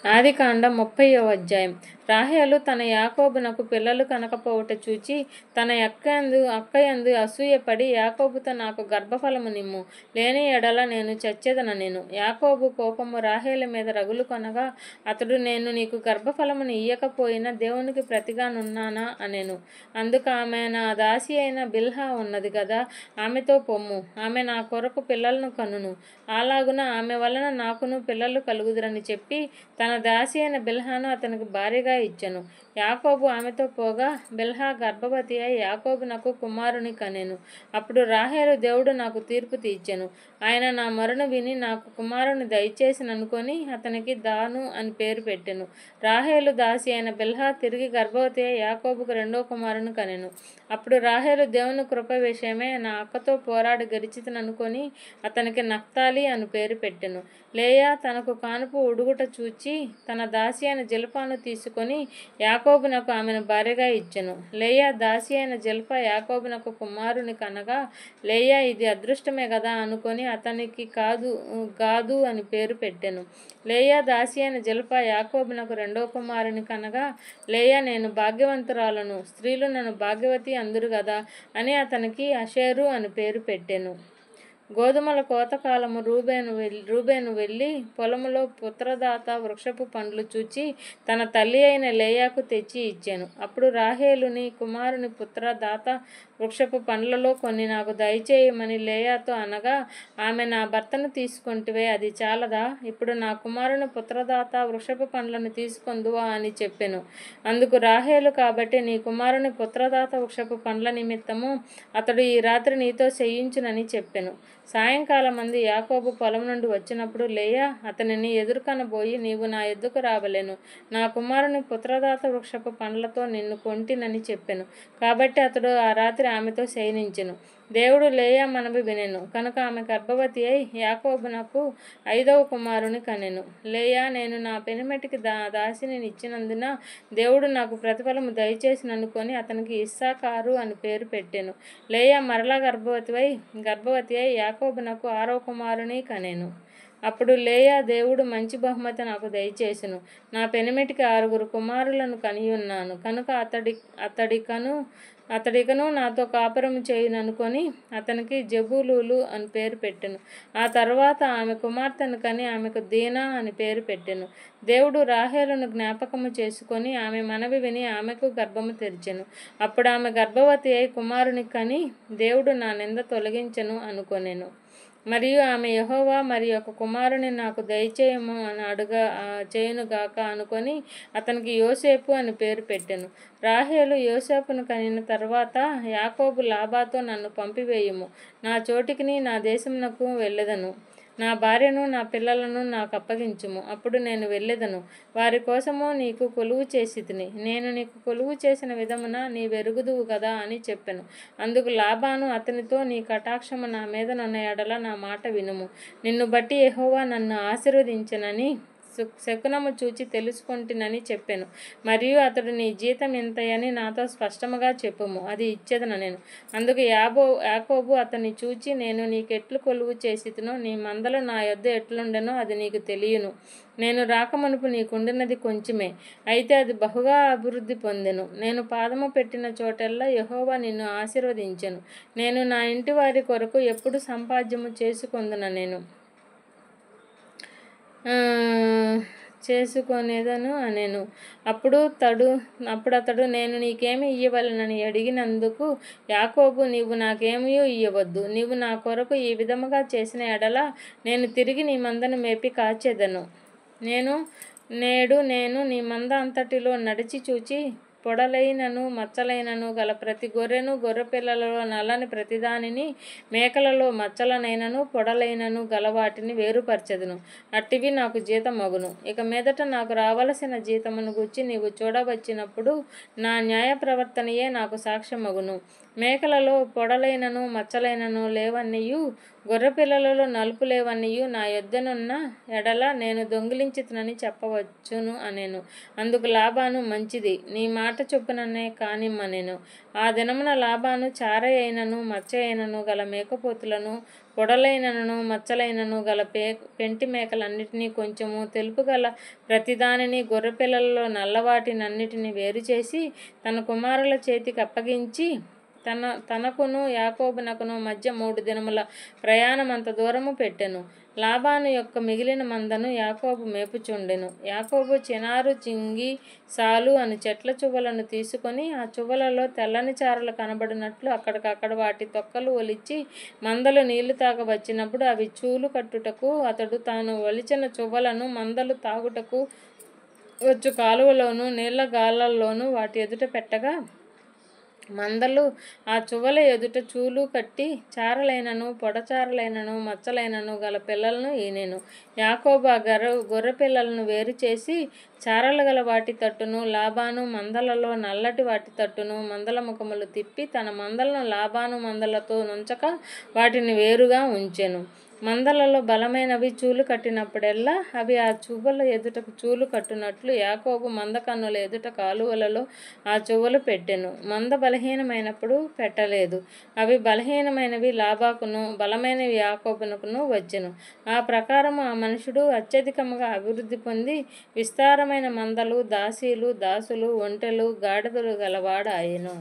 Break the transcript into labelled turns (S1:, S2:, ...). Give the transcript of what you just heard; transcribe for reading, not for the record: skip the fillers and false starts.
S1: ఆదికాండం 30వ అధ్యాయం. రాహేలు తన యాకోబునకు పిల్లలు కనకపోవుట చూచి తన అక్కయందు అసూయపడి యాకోబుతో నాకు గర్భఫలము నిమ్ము, లేని ఎడల నేను చచ్చెదనెను. యాకోబు కోపము రాహేలు మీద రగులు కొనగా అతడు, నేను నీకు గర్భఫలమును ఇయ్యకపోయినా దేవునికి ప్రతిగానున్నానా అనెను. అందుకు ఆమె, నా దాసి అయిన బిల్హా ఉన్నది గదా, ఆమెతో పొమ్ము, ఆమె నా కొరకు పిల్లలను కనును, అలాగున ఆమె వలన నాకును పిల్లలు కలుగుదురని చెప్పి తన దాసి అయిన బిల్హాను అతనికి భార్యగా ఇచ్చెను. యాకోబు ఆమెతో పోగా బిల్హా గర్భవతి అయి యాకోబునకు కుమారుని కనెను. అప్పుడు రాహేలు, దేవుడు నాకు తీర్పు తీర్చెను, ఆయన నా మొరను విని నాకు కుమారుని దయచేసిననుకొని అతనికి దాను అని పేరు పెట్టెను. రాహేలు దాసి అయిన బిల్హా తిరిగి గర్భవతి అయి యాకోబుకు రెండో కుమారుని కనెను. అప్పుడు రాహేలు దేవుని కృప విషయమే నా అక్కతో పోరాడి గెలిచితిననుకొని అతనికి నఫ్తాలి అని పేరు పెట్టెను. లేయా తనకు కానుపు ఉడుగుట చూచి తన దాసి అయిన జిల్పాను తీసుకొని యాకోబునకు ఆమెను భార్యగా ఇచ్చెను. లేయా దాసి అయిన జిల్పా యాకోబునకు కుమారుని కనగా లేయా, ఇది అదృష్టమే గదా అనుకొని అతనికి గాదు అని పేరు పెట్టెను. లేయా దాసి అయిన జిల్పా యాకోబునకు రెండో కుమారుని కనగా లేయా, నేను భాగ్యవంతురాలను, స్త్రీలు నన్ను భాగ్యవతి అందురు గదా అని అతనికి అషేరు అని పేరు పెట్టెను. గోధుమల కోతకాలము రూబేను వెళ్ళి పొలములో పుత్రదాత వృక్షపు పండ్లు చూచి తన తల్లి అయిన లేయాకు తెచ్చి ఇచ్చెను. అప్పుడు రాహేలు, నీ కుమారుని పుత్రదాత వృక్షపు పండ్లలో కొన్ని నాకు దయచేయమని లేయాతో అనగా ఆమె, నా భర్తను తీసుకొంటివే, అది చాలదా? ఇప్పుడు నా కుమారుని పుత్రదాత వృక్షపు పండ్లను తీసుకొందువా అని చెప్పెను. అందుకు రాహేలు, కాబట్టి నీ కుమారుని పుత్రదాత వృక్షపు పండ్ల నిమిత్తము అతడు ఈ రాత్రి నీతో శయించునని చెప్పెను. సాయంకాలమందు యాకోబు పొలం నుండి వచ్చినప్పుడు లేయా అతనిని ఎదుర్కొనబోయి, నీవు నా ఎద్దుకు రావలెను, నా కుమారుని పుత్రదాత వృక్షపు పండ్లతో నిన్ను కొంటినని చెప్పెను. కాబట్టి అతడు ఆ రాత్రి ఆమెతో శయనించెను. దేవుడు లేయా మనవి వినెను కనుక ఆమె గర్భవతి అయి యాకోబునకు 5వ కుమారుని కనెను. లేయా, నేను నా పెనిమిటికి దాసిని ఇచ్చినందున దేవుడు నాకు ప్రతిఫలము దయచేసిననుకొని అతనికి ఇస్సాకారు అని పేరు పెట్టెను. లేయా మరలా గర్భవతి అయి యాకోబునకు 6వ కుమారుని కనెను. అప్పుడు లేయా, దేవుడు మంచి బహుమతి నాకు దయచేసెను, నా పెనిమిటికి 6 కుమారులను కనియున్నాను కనుక అతడికను నాతో కాపురము చేయుననుకొని అతనికి జెబూలూలు అని పేరు పెట్టెను. ఆ తరువాత ఆమె కుమార్తెను కని ఆమెకు దీనా అని పేరు పెట్టెను. దేవుడు రాహేలును జ్ఞాపకము చేసుకొని ఆమె మనవి విని ఆమెకు గర్భము తెరిచెను. అప్పుడు ఆమె గర్భవతి అయి కుమారుని కని దేవుడు నా నింద తొలగించెను అనుకొనెను. మరియు ఆమె, యెహోవా మరి ఒక కుమారుని నాకు దయచేయము అని చేయునుగాక అనుకొని అతనికి యోసేపు అని పేరు పెట్టెను. రాహేలు యోసేపును కనిన తర్వాత యాకోబు లాబాతో, నన్ను పంపివేయుము, నా చోటికిని నా దేశమునకు వెళ్ళెదను, నా భార్యను నా పిల్లలను నాకు అప్పగించుము, అప్పుడు నేను వెళ్ళెదను, వారి కోసము నీకు కొలువు చేసితిని, నేను నీకు కొలువు చేసిన విధమున నీవెరుగుదువు కదా అని చెప్పెను. అందుకు లాబాను అతనితో, నీ కటాక్షము నా మీదనున్న ఎడల నా మాట వినుము, నిన్ను బట్టి యెహోవా నన్ను ఆశీర్వదించెనని శకునము చూచి తెలుసుకొంటినని చెప్పెను. మరియు అతడు, నీ జీతం ఇంతయని నాతో స్పష్టముగా చెప్పుము, అది ఇచ్చెదనెను. అందుకు యాకోబు అతన్ని చూచి, నేను నీకెట్లు కొలువు చేసితినో నీ మందలు నా యొద్ద ఎట్లుండెనో అది నీకు తెలియను. నేను రాకమునుపు నీకుండినది కొంచెమే, అయితే అది బహుగా అభివృద్ధి పొందెను. నేను పాదము పెట్టిన చోటెల్లా యెహోవా నిన్ను ఆశీర్వదించెను. నేను నా ఇంటి వారి కొరకు ఎప్పుడు సంపాద్యము చేసుకొనేదను అనెను. అప్పుడు అతడు, నేను నీకేమి ఇయ్యవలెనని అడిగినందుకు యాకోబు, నీవు నాకేమియూ ఇయ్యవద్దు, నీవు నా కొరకు ఈ విధముగా చేసిన ఎడల నేను తిరిగి నీ మందను మేపి కాచెదను. నేడు నీ మంద అంతటిలో నడిచి చూచి పొడలైనను మచ్చలైనను గల ప్రతి గొర్రెను, గొర్రెపిల్లలో నల్లని ప్రతిదానిని, మేకలలో మచ్చలనైనను పొడలైనను గల వాటిని వేరుపరచెదను. అట్టివి నాకు జీతమగును. ఇక మీదట నాకు రావలసిన జీతమును గూర్చి నీవు చూడవచ్చినప్పుడు నా న్యాయ ప్రవర్తనయే నాకు సాక్ష్యమగును. మేకలలో పొడలైనను మచ్చలైనను లేవన్నీయు, గొర్రెపిల్లలలో నలుపు లేవనియు నా యొద్దనున్న ఎడల నేను దొంగిలించితినని చెప్పవచ్చును అనెను. అందుకు లాబాను, మంచిది, నీ మాట చొప్పుననే కానిమ్మనెను. ఆ దినమున లాబాను చారయైనను మచ్చయైనను గల మేకపోతులను, పొడలైనను మచ్చలైనను గల పెంటి మేకలన్నిటినీ, కొంచెము తెలుపు గల ప్రతిదానిని, గొర్రెపిల్లలలో నల్లవాటినన్నిటిని వేరుచేసి తన కుమారుల చేతికి అప్పగించి తనకును యాకోబునకును మధ్య 3 దినముల ప్రయాణమంత దూరము పెట్టెను. లాబాను యొక్క మిగిలిన మందను యాకోబు మేపుచుండెను. యాకోబు చినారు, చింగి, సాలు అను చెట్ల చువ్వలను తీసుకొని ఆ చువ్వలలో తెల్లని చారలు కనబడినట్లు అక్కడికక్కడ వాటి తొక్కలు ఒలిచి, మందలు నీళ్లు తాగ వచ్చినప్పుడు అవి చూలు కట్టుటకు అతడు తాను ఒలిచిన చువ్వలను మందలు తాగుటకు వచ్చు కాలువలోను నీళ్ల గాళ్లలోను వాటి ఎదుట పెట్టగా, మందలు ఆ చువ్వల ఎదుట చూలు కట్టి చారలైనను పొడచారలైనను మచ్చలైనను గల పిల్లలను ఈనెను. యాకోబు ఆ గొర్రె పిల్లలను వేరు చేసి చారలు గల వాటి తట్టును, లాబాను మందలలో నల్లటి వాటి తట్టును మందల ముఖములు తిప్పి తన మందలను లాబాను మందలతో నుంచక వాటిని వేరుగా ఉంచెను. మందలలో బలమైనవి చూలు కట్టినప్పుడెల్లా అవి ఆ చువ్వల ఎదుటకు చూలు కట్టునట్లు యాకోబు మంద కన్నుల ఎదుట కాలువలలో ఆ చువ్వలు పెట్టెను. మంద బలహీనమైనప్పుడు పెట్టలేదు. అవి బలహీనమైనవి లాబాకును, బలమైనవి యాకోబునకును వచ్చెను. ఆ ప్రకారము ఆ మనుషుడు అత్యధికముగా అభివృద్ధి పొంది విస్తారమైన మందలు, దాసీలు, దాసులు, ఒంటెలు, గాడిదలు గలవాడాయెను.